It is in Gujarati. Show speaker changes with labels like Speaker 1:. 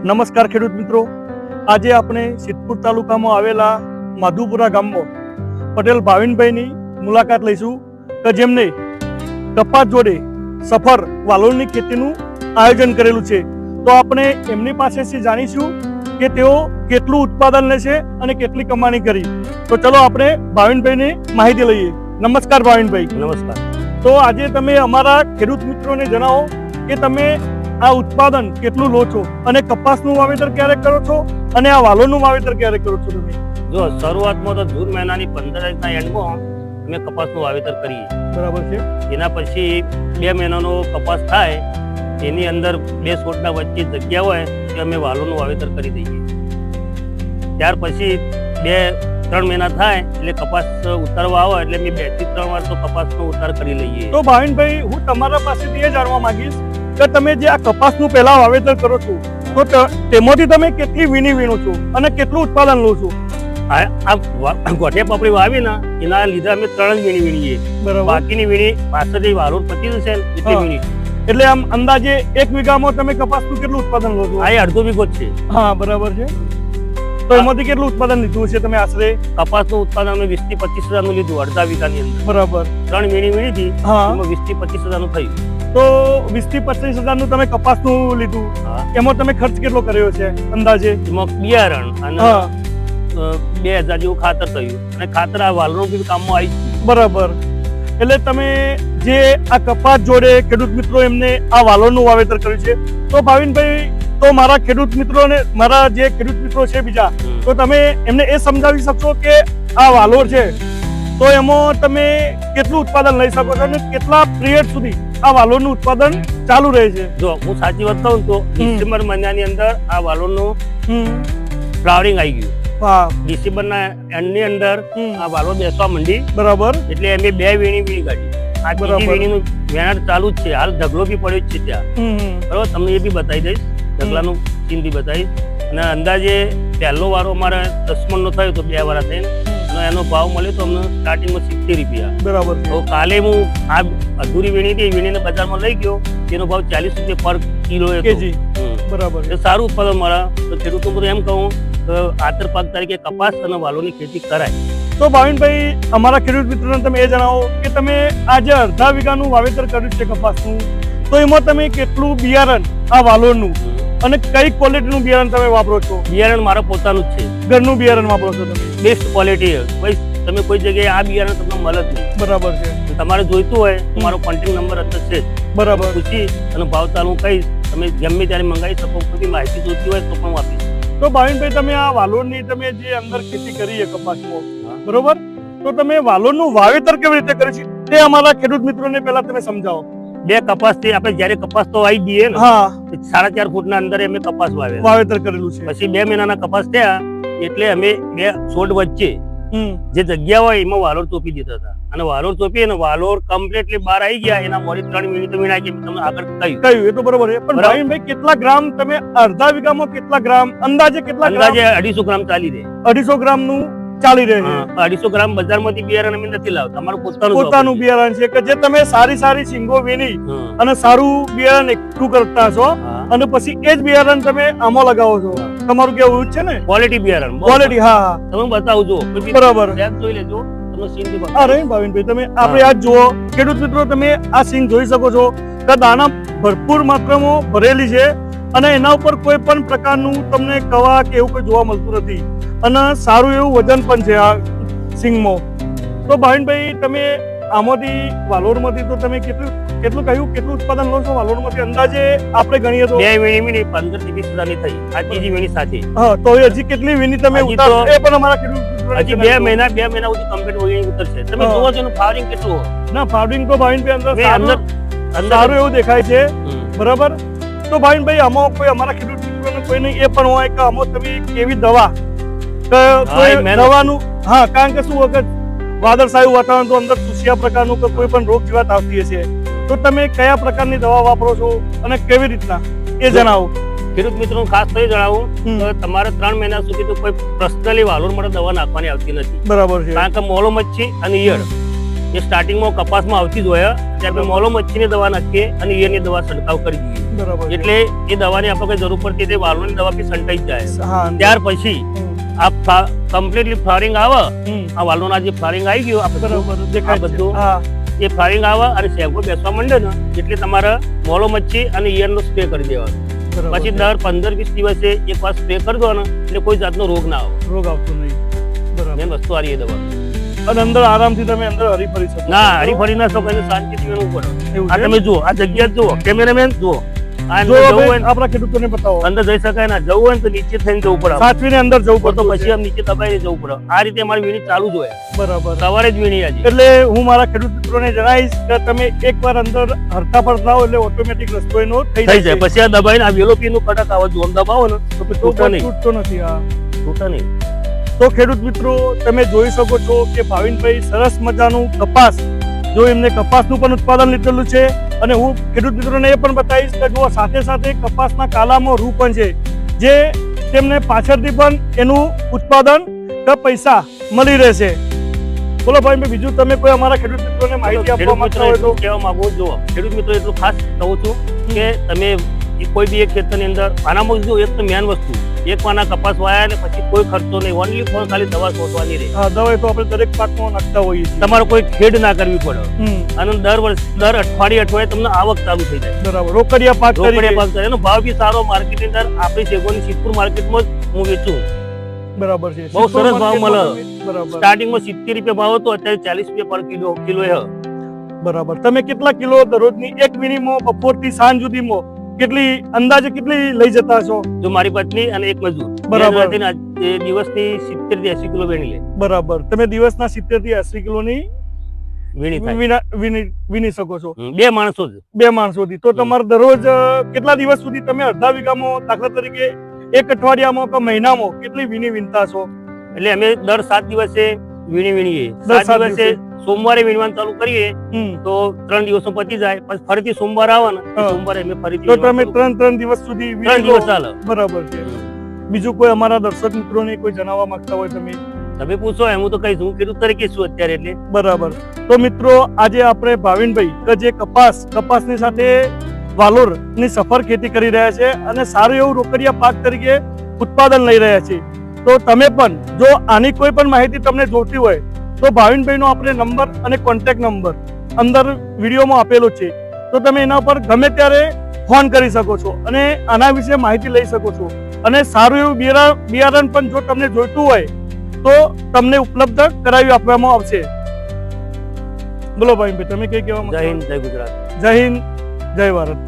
Speaker 1: નમસ્કાર ખેડૂત મિત્રો, આજે આપણે સિદ્ધપુર તાલુકામાં આવેલા માધુપુરા ગામમાં પટેલ ભાવિનભાઈની મુલાકાત લઈશું કે જેમને કપાસ જોડે સફર વાલોરની ખેતીનું આયોજન કરેલું છે. તો આપણે એમની પાસેથી જાણીશું કે તેઓ કેટલું ઉત્પાદન લે છે અને કેટલી કમાણી કરી. તો ચલો આપણે ભાવિનભાઈની માહિતી લઈએ. નમસ્કાર ભાવિનભાઈ.
Speaker 2: નમસ્કાર.
Speaker 1: તો આજે તમે અમારા ખેડૂત મિત્રોને જણાવો કે તમે આ ઉત્પાદન કેટલું લો છો અને કપાસનું વાવેતર ક્યારે કરો છો અને આ વાલોનું વાવેતર ક્યારે કરો છો તમે?
Speaker 2: જો શરૂઆતમાં તો જૂન મહિનાની 15 તારીખના એન્ડમાં અમે કપાસનું વાવેતર કરીએ.
Speaker 1: બરાબર છે.
Speaker 2: એના પછી 2 મહિનાનો કપાસ થાય એની અંદર 2 છોડના વચ્ચે જગ્યા હોય તો અમે વાલોનું વાવેતર કરી દઈએ. ત્યાર પછી 2-3 મહિના થાય એટલે કપાસ ઉતારવા આવે એટલે અમે 2 થી 3 વાર તો કપાસનો ઉતાર કરી લઈએ.
Speaker 1: તો ભાવિનભાઈ, હું તમારા પાસેથી એ જાણવા માંગીશ કે તમે જે આ કપાસનું પહેલા વાવેતર કરો છો તો તેમાંથી તમે કેટલી વીણી વીણો છો અને કેટલું ઉત્પાદન લો છો?
Speaker 2: આ ગોઠિયા પાપડી વાવી ને એના લીધે અમે 3 જ વીણી વીણીએ.
Speaker 1: બરાબર.
Speaker 2: બાકીની વીણી પાછળથી વાલોર પચી જશે ને એટલી વીણી.
Speaker 1: એટલે આમ અંદાજે 1 વીઘામાં તમે કપાસનું કેટલું ઉત્પાદન લો છો?
Speaker 2: આ અડધો વીઘો જ છે.
Speaker 1: હા, બરાબર છે. તો એમાંથી કેટલું ઉત્પાદન લીધું છે તમે આશરે?
Speaker 2: કપાસનું ઉત્પાદન અમે 20 થી 25 હજારનું લીધું અડધા વીઘાની અંદર.
Speaker 1: બરાબર.
Speaker 2: 3 વીણી વીણી હતી
Speaker 1: હા.
Speaker 2: એમાં 20 થી 25 હજારનું થયું.
Speaker 1: તો 20 થી 25 હજારનું તમે કપાસનું લીધું, એમાં તમે ખર્ચ કેટલો કર્યો છે અંદાજે?
Speaker 2: એમાં બિયારણ અને 2000 જેવું ખાતર થયું અને ખાતર આ વાલનું બી કામમાં આવી ગયું.
Speaker 1: બરાબર. એટલે તમે જે આ કપાસ જોડે ખેડૂત મિત્રો એમને આ વાલોરનું વાવેતર કર્યું છે, તો ભાવિનભાઈ, તો મારા ખેડૂત મિત્રોને, મારા જે ખેડૂત મિત્રો છે બીજા, તો તમે એમને એ સમજાવી શકશો કે આ વાલોર છે તો એમાં તમે કેટલું ઉત્પાદન લઈ શકો છો અને કેટલા પિરિયડ સુધી આ વાલોરનું ઉત્પાદન ચાલુ રહે છે?
Speaker 2: જો હું સાચી વાત કહું તો ડિસેમ્બર મહિનાની અંદર આ વાલોરનું ફ્લાવરિંગ આવી ગયું.
Speaker 1: હા.
Speaker 2: ડિસેમ્બરના એન્ડની અંદર આ વાલો બેસવા માંડી.
Speaker 1: બરાબર.
Speaker 2: એટલે અમે 2 વીણી કાઢી. આ ત્રીજી વીણીનું વેણાટ ચાલુ જ છે. હાલ ઢગલો બી પડ્યો જ છે ત્યાં. બરાબર, તમને એ બી બતાવી દઈશ, ઢગલાનું ચીન બી બતાવીશ. અને અંદાજે પહેલો વારો અમારે 10 મણનો થયો તો 2 વારા થઈને અને એનો ભાવ મળ્યો તો અમને સ્ટાર્ટિંગમાં 70 રૂપિયા.
Speaker 1: બરાબર.
Speaker 2: તો કાલે હું આ અધૂરી વીણી હતી, વીણીને બજારમાં લઈ ગયો, તેનો ભાવ 40 રૂપિયા પર કિલો
Speaker 1: કેજી. બરાબર.
Speaker 2: એ સારું ઉત્પાદન મળે. તો ખેડૂતો બધું એમ કહું તો આતર પાક તરીકે કપાસ અને વાલોની ખેતી કરાય.
Speaker 1: તો ભાવિનભાઈ, અમારા ખેડૂત મિત્રોને તમે એ જણાવો કે તમે આ જે અડધા વીઘાનું વાવેતર કર્યું છે કપાસનું, તો એમાં તમે કેટલું બિયારણ આ વાલોરનું અને કઈ ક્વોલિટીનું બિયારણ તમે વાપરો છો?
Speaker 2: બિયારણ મારા પોતાનું જ છે.
Speaker 1: ઘરનું બિયારણ વાપરો છો તમે?
Speaker 2: Best quality. ભાઈ તમે કોઈ જગ્યાએ આ બિયારણ તમને મળે જ નહીં.
Speaker 1: બરાબર છે.
Speaker 2: તમારે જોઈતું હોય તો મારો કોન્ટેક્ટ નંબર અંદર છે.
Speaker 1: બરાબર.
Speaker 2: પૂછી અને ભાવ તાલ હું કહીશ. તમે ગમે ત્યારે મંગાવી શકો. કોઈ માહિતી જોઈતી હોય તો પણ આપીશ.
Speaker 1: તો ભાવિનભાઈ, તમે આ વાલોરની તમે જે અંદર ખેતી કરી છે કપાસમાં, બરોબર, તો તમે વાલોરનું વાવેતર કેવી રીતે કરી છે તે અમારા ખેડૂત મિત્રોને પહેલા તમે સમજાવો.
Speaker 2: 2 કપાસથી આપણે જ્યારે કપાસ તો આવી દઈએ ને, 4.5 ફૂટના અંદર અમે કપાસ
Speaker 1: વાવેતર કરેલું છે.
Speaker 2: પછી 2 મહિનાના કપાસ થયા એટલે અમે 2 છોડ વચ્ચે જે જગ્યા હોય એમાં વાલોર ચોપી દેતા હતા. અને વાલોર ચોપી અને વાલોર કમ્પ્લીટલી બહાર આવી ગયા. એના મોડી 3 મિનિટ વીણાઈ ગઈ. તમને આગળ કહ્યું
Speaker 1: એ તો બરોબર છે. પણ ભાવિનભાઈ, કેટલા ગ્રામ તમે અડધા વીઘામાં કેટલા ગ્રામ અંદાજે
Speaker 2: 250 ગ્રામ ચાલી રહે.
Speaker 1: 250 ગ્રામનું ચાલી રહે છે.
Speaker 2: 250 ગ્રામ બજારમાંથી બિયારણ અમે નથી લાવતા. અમારું
Speaker 1: પોતાનું બિયારણ છે કે જે તમે સારી સિંગો વીણી અને સારું બિયારણ એકઠું કરતા છો અને પછી એ જ બિયારણ તમે આમાં લગાવો છો. તમારું કેવું છે ને?
Speaker 2: ક્વોલિટી બિયારણ.
Speaker 1: ક્વોલિટી. હા.
Speaker 2: તમે બતાવજો.
Speaker 1: બરાબર.
Speaker 2: જોઈ લેજો.
Speaker 1: અરે ભાવિનભાઈ, તમે આપણે આ જુઓ ખેડૂત મિત્રો, તમે આ સિંગ જોઈ શકો છો કે દાણા ભરપૂર માત્રામાં ભરેલી છે અને એના ઉપર કોઈ પણ પ્રકારનું તમને કવા કે એવું કોઈ જોવા મળતું નથી અને સારું એવું વજન પણ છે આ સિંગમાં. તો ભાવિનભાઈ, તમે આમાંથી વાલોરમાંથી તો તમે કેટલું કહ્યું કેટલું ઉત્પાદન લો છો વાલોરમાંથી અંદાજે આપણે ગણીએ તો?
Speaker 2: 2 વીણી 15 થી 20 હજારની થઈ. આ ત્રીજી વીણી સાથે.
Speaker 1: હા. તો હજી કેટલી વીણી તમે ઉતારશો એ પણ અમારા ખેડૂત
Speaker 2: હજી 2 મહિના સુધી કમ્પ્લીટ વીણી ઉતરશે. તમે જોવો છો એનું ફ્લાવરિંગ કેટલું હોય.
Speaker 1: ના, ફ્લાવરિંગ તો ભાવિનભાઈ અંદર સારું એવું દેખાય છે. બરાબર. તો ભાવિનભાઈ, આમાં કોઈ અમારા ખેડૂત મિત્રોને કોઈને એ પણ હોય કે આમાં તમે કેવી દવા દવાનું, હા, કારણ કે શું વખત વાદળછાયું વાતાવરણ તો અંદર ચૂસિયા પ્રકારનું કે કોઈ પણ રોગ જીવાત આવતી હશે, તો તમે કયા પ્રકારની દવા વાપરો છો અને કેવી રીતના એ જણાવો.
Speaker 2: ખેડૂત મિત્રો ખાસ તો જણાવું કે તમારે 3 મહિના સુધી તો કોઈ પર્સનલી વાલોર માટે દવા નાખવાની આવતી નથી.
Speaker 1: બરાબર છે.
Speaker 2: કારણ કે મોલો મચ્છી અને ઈયળ એ સ્ટાર્ટિંગમાં કપાસમાં આવતી જ હોય ત્યારે આપણે મોલો મચ્છીની દવા નાખીએ અને ઈયળની દવા છંટકાવ કરી દઈએ.
Speaker 1: બરાબર છે.
Speaker 2: એટલે એ દવાની આપણે કઈ જરૂર પડતી તે વાલોની દવા બી છંટાઈ જ જાય.
Speaker 1: હા
Speaker 2: ત્યાર પછી આ કમ્પ્લીટલી ફ્લાવરિંગ આવે,
Speaker 1: હમ.
Speaker 2: આ વાલોના જે ફ્લાવરિંગ આવી ગયું આ
Speaker 1: બરાબર
Speaker 2: બધું
Speaker 1: દેખાય છે.
Speaker 2: બધું
Speaker 1: હા
Speaker 2: એ ફ્લાવરિંગ આવે અને શેગો બેસવા માંડે ને એટલે તમારે મોલો મચ્છી અને ઈયળનો સ્પ્રે કરી દેવાનો.
Speaker 1: બરાબર
Speaker 2: પછી
Speaker 1: છે.
Speaker 2: દર 15-20 દિવસે એકવાર સ્પ્રે કરી દો ને એટલે કોઈ જાતનો રોગ ના આવે.
Speaker 1: રોગ આવતો નહીં. બરાબર.
Speaker 2: મેન વસ્તુ આ રહી એ દવા.
Speaker 1: અને અંદર આરામથી તમે અંદર હરી ફરી શકો.
Speaker 2: ના હરીફરી ના શકો એટલે શાંતિથી વેણવું પડે.
Speaker 1: એવું
Speaker 2: આ
Speaker 1: છે?
Speaker 2: તમે જુઓ, આ જગ્યા જ જુઓ, કેમેરામેન જુઓ. આ અંદર
Speaker 1: જો
Speaker 2: જવું
Speaker 1: ભાઈ
Speaker 2: હોય ને
Speaker 1: આપણા ખેડૂતોને બતાવો.
Speaker 2: અંદર જઈ શકાય ના, જવું હોય ને તો નીચે થઈને જવું પડે.
Speaker 1: સાચવીને અંદર જવું
Speaker 2: તો
Speaker 1: પડતું
Speaker 2: પછી આમ નીચે દબાઈને જવું પડે. આ રીતે અમારી વીણી ચાલુ જ હોય.
Speaker 1: બરાબર.
Speaker 2: સવારે જ વીણી આજે.
Speaker 1: એટલે હું મારા ખેડૂત મિત્રોને જણાવીશ કે તમે એકવાર અંદર હરતા ફરતા હો એટલે ઓટોમેટિક રસ્તો એનો થઈ
Speaker 2: થઈ જાય. પછી આ દબાઈને આ વેલો પીનું કડક આવે જો આમ દબાવો ને તો પછી
Speaker 1: તો
Speaker 2: તૂટે નહીં.
Speaker 1: તૂટતો નથી. હા
Speaker 2: તૂટે નહીં.
Speaker 1: તો ખેડૂત મિત્રો તમે જોઈ શકો છો કે ભાવિનભાઈ સરસ મજાનું કપાસ, જો એમને કપાસનું પણ ઉત્પાદન લીધેલું છે અને હું ખેડૂત મિત્રોને એ પણ બતાવીશ કે જો સાથે સાથે કપાસના કાલામાં રૂ પણ છે જે તેમને પાછળથી પણ એનું ઉત્પાદન કે પૈસા મળી રહેશે. બોલો ભાઈ, બીજું તમે કોઈ અમારા ખેડૂત મિત્રોને માહિતી આપવા
Speaker 2: ખેડૂત
Speaker 1: માંગતા
Speaker 2: મિત્રો
Speaker 1: હોય તો?
Speaker 2: એટલું કહેવા માંગુ છું, જુઓ ખેડૂત મિત્રો એટલું ખાસ કહું છું કે તમે કોઈ બી એક ખેતરની અંદર આનામાં જો એક તો મેન વસ્તુ એક પાના કપાસ વાયા ને પછી કોઈ ખર્ચો નહીં, ઓનલી ફોર ખાલી દવા છોડવાની રહે.
Speaker 1: હા, દવા તો આપણે દરેક પાકમાં નાખતા હોઈએ છીએ.
Speaker 2: તમારે કોઈ ખેડ ના કરવી પડે
Speaker 1: હમ,
Speaker 2: અને દર અઠવાડિયે તમને આવક ચાલુ થઈ જાય.
Speaker 1: બરાબર. રોકડિયા પાક
Speaker 2: રોકડિયા
Speaker 1: તરીકે.
Speaker 2: પાક થાય. એનો ભાવ બી સારો માર્કેટની અંદર આપણી શેગોની સિદ્ધપુર માર્કેટમાં જ હું વેચું.
Speaker 1: બરાબર છે.
Speaker 2: બહુ સરસ ભાવ મળે.
Speaker 1: બરાબર.
Speaker 2: સ્ટાર્ટિંગમાં 70 રૂપિયા ભાવ હતો, અત્યારે 40 રૂપિયા પર કિલો
Speaker 1: બરાબર. તમે કેટલા કિલો દરરોજની એક વીણીમાં બપોરથી સાંજ સુધીમાં અંદાજે કેટલી લઈ જતા છો?
Speaker 2: જો મારી પત્ની અને એક મજૂર
Speaker 1: બરાબર.
Speaker 2: બે જણા થઈને દિવસની 70 થી 80 કિલો વેણી લે.
Speaker 1: બરાબર. તમે દિવસના 70 થી 80 કિલોની
Speaker 2: વીણી થાય.
Speaker 1: વીણી શકો છો
Speaker 2: બે માણસો જ.
Speaker 1: બે માણસોથી. તો તમારે દરરોજ કેટલા દિવસ સુધી તમે અડધા વીઘામાં દાખલા તરીકે એક અઠવાડિયામાં કે મહિનામાં કેટલી વીણતા છો?
Speaker 2: એટલે અમે દર 7 દિવસે વીણીએ.
Speaker 1: દર
Speaker 2: 7
Speaker 1: 7
Speaker 2: દિવસે સોમવારે વીણવાનું ચાલુ કરીએ
Speaker 1: હમ.
Speaker 2: તો 3 દિવસમાં પતી જાય. પછી ફરીથી સોમવાર આવે ને તો
Speaker 1: હા.
Speaker 2: સોમવારે અમે ફરીથી
Speaker 1: તો તમે
Speaker 2: વીણવાનું
Speaker 1: 3 દિવસ સુધી
Speaker 2: ચાલુ.
Speaker 1: વીણી
Speaker 2: 3 દિવસ
Speaker 1: લો.
Speaker 2: ચાલે.
Speaker 1: બરાબર છે. બીજું કોઈ અમારા દર્શક મિત્રોને કોઈ જણાવવા માંગતા હોય તમે?
Speaker 2: તમે પૂછો એમ હું તો કહીશ, હું ખેડૂત તરીકે છું અત્યારે. એટલે
Speaker 1: બરાબર. તો મિત્રો આજે આપણે ભાવિનભાઈ કે જે કપાસની સાથે વાલોરની સફળ ખેતી કરી રહ્યા છે અને સારું એવું રોકડિયા પાક તરીકે ઉત્પાદન લઈ રહ્યા છે. તો તમે પણ જો આની કોઈ પણ માહિતી તમને જોઈતી હોય તો ભાવિનભાઈનો આપણે નંબર અને કોન્ટેક્ટ નંબર અંદર વિડીયોમાં આપેલો છે, તો તમે એના પર ગમે ત્યારે ફોન કરી શકો છો અને આના વિશે માહિતી લઈ શકો છો. અને સારું એવું બિયારણ પણ જો તમને જોઈતું હોય તો તમને ઉપલબ્ધ કરાવી આપવામાં આવશે. બોલો ભાઈ, તમે કઈ કહેવા માંગો છો?
Speaker 2: જય હિન્દ, જય ગુજરાત.
Speaker 1: જય હિન્દ, જય ભારત.